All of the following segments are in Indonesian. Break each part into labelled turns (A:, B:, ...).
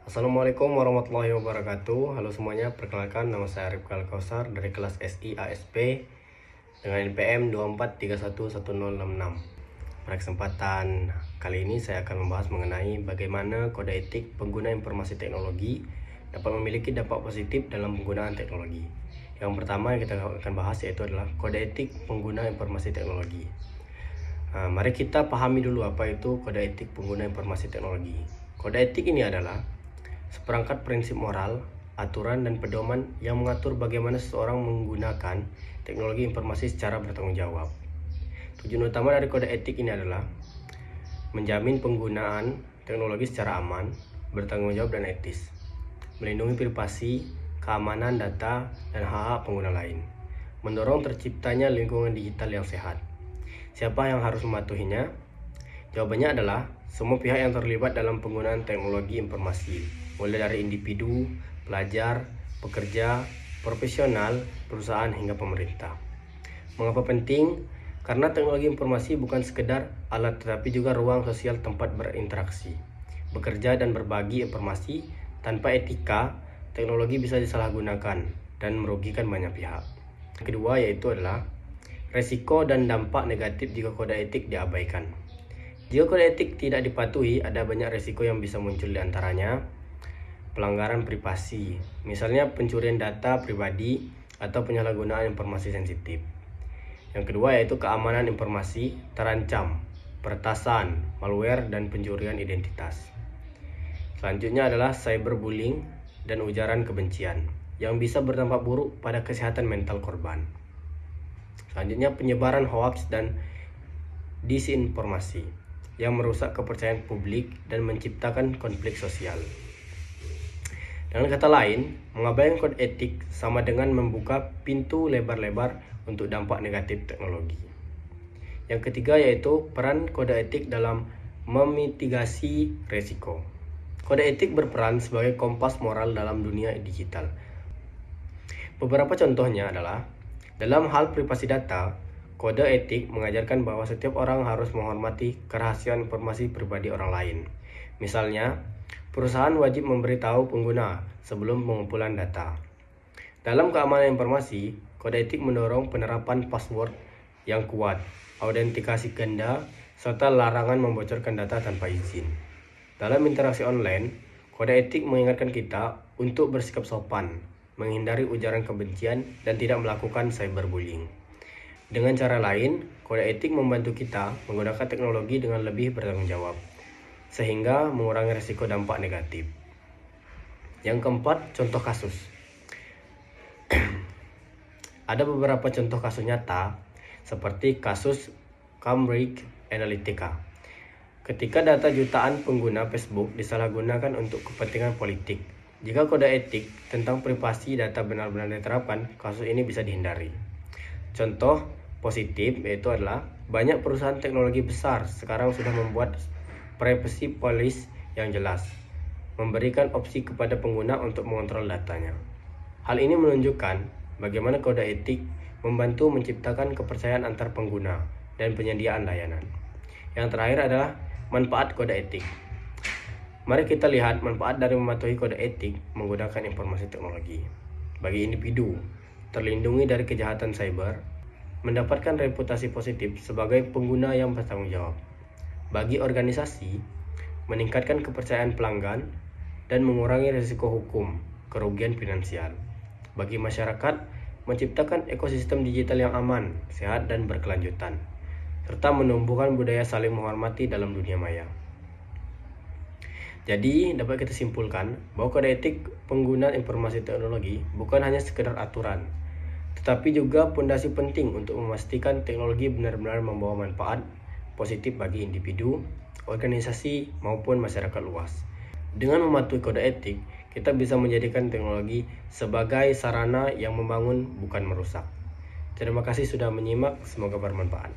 A: Assalamualaikum warahmatullahi wabarakatuh. Halo semuanya, perkenalkan nama saya Arif Kalkausar dari kelas SI ASP dengan NPM 24311066. Pada kesempatan kali ini saya akan membahas mengenai bagaimana kode etik pengguna informasi teknologi dapat memiliki dampak positif dalam penggunaan teknologi. Yang pertama yang kita akan bahas yaitu adalah kode etik pengguna informasi teknologi. Mari kita pahami dulu apa itu kode etik pengguna informasi teknologi. Kode etik ini adalah seperangkat prinsip moral, aturan, dan pedoman yang mengatur bagaimana seseorang menggunakan teknologi informasi secara bertanggung jawab. Tujuan utama dari kode etik ini adalah menjamin penggunaan teknologi secara aman, bertanggung jawab, dan etis, melindungi privasi, keamanan data, dan hak-hak pengguna lain, mendorong terciptanya lingkungan digital yang sehat. Siapa yang harus mematuhinya? Jawabannya adalah semua pihak yang terlibat dalam penggunaan teknologi informasi, mulai dari individu, pelajar, pekerja, profesional, perusahaan, hingga pemerintah. Mengapa penting? Karena teknologi informasi bukan sekedar alat tetapi juga ruang sosial tempat berinteraksi, bekerja, dan berbagi informasi. Tanpa etika, teknologi bisa disalahgunakan dan merugikan banyak pihak. Yang kedua yaitu adalah resiko dan dampak negatif jika kode etik diabaikan. Jika kode etik tidak dipatuhi, ada banyak resiko yang bisa muncul, diantaranya pelanggaran privasi, misalnya pencurian data pribadi atau penyalahgunaan informasi sensitif. Yang kedua yaitu keamanan informasi terancam, peretasan, malware, dan pencurian identitas. Selanjutnya adalah cyberbullying dan ujaran kebencian yang bisa berdampak buruk pada kesehatan mental korban. Selanjutnya penyebaran hoaks dan disinformasi yang merusak kepercayaan publik dan menciptakan konflik sosial. Dengan kata lain, mengabaikan kode etik sama dengan membuka pintu lebar-lebar untuk dampak negatif teknologi. Yang ketiga yaitu peran kode etik dalam memitigasi resiko. Kode etik berperan sebagai kompas moral dalam dunia digital. Beberapa contohnya adalah dalam hal privasi data, kode etik mengajarkan bahwa setiap orang harus menghormati kerahasiaan informasi pribadi orang lain. Misalnya, perusahaan wajib memberitahu pengguna sebelum pengumpulan data. Dalam keamanan informasi, kode etik mendorong penerapan password yang kuat, autentikasi ganda, serta larangan membocorkan data tanpa izin. Dalam interaksi online, kode etik mengingatkan kita untuk bersikap sopan, menghindari ujaran kebencian, dan tidak melakukan cyberbullying. Dengan cara lain, kode etik membantu kita menggunakan teknologi dengan lebih bertanggung jawab, sehingga mengurangi risiko dampak negatif. Yang keempat, contoh kasus. Ada beberapa contoh kasus nyata, seperti kasus Cambridge Analytica. Ketika data jutaan pengguna Facebook disalahgunakan untuk kepentingan politik. Jika kode etik tentang privasi data benar-benar diterapkan, kasus ini bisa dihindari. Contoh positif yaitu adalah banyak perusahaan teknologi besar sekarang sudah membuat privacy policy yang jelas, memberikan opsi kepada pengguna untuk mengontrol datanya. Hal ini menunjukkan bagaimana kode etik membantu menciptakan kepercayaan antar pengguna dan penyediaan layanan. Yang terakhir adalah manfaat kode etik. Mari kita lihat manfaat dari mematuhi kode etik menggunakan informasi teknologi. Bagi individu, terlindungi dari kejahatan cyber, mendapatkan reputasi positif sebagai pengguna yang bertanggung jawab. Bagi organisasi, meningkatkan kepercayaan pelanggan dan mengurangi risiko hukum, kerugian finansial. Bagi masyarakat, menciptakan ekosistem digital yang aman, sehat, dan berkelanjutan, serta menumbuhkan budaya saling menghormati dalam dunia maya. Jadi, dapat kita simpulkan bahwa kode etik penggunaan informasi teknologi bukan hanya sekedar aturan, tetapi juga pondasi penting untuk memastikan teknologi benar-benar membawa manfaat positif bagi individu, organisasi, maupun masyarakat luas. Dengan mematuhi kode etik, kita bisa menjadikan teknologi sebagai sarana yang membangun, bukan merusak. Terima kasih sudah menyimak, semoga bermanfaat.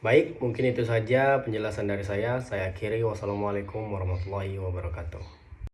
A: Baik, mungkin itu saja penjelasan dari saya. Saya akhiri. Wassalamualaikum warahmatullahi wabarakatuh.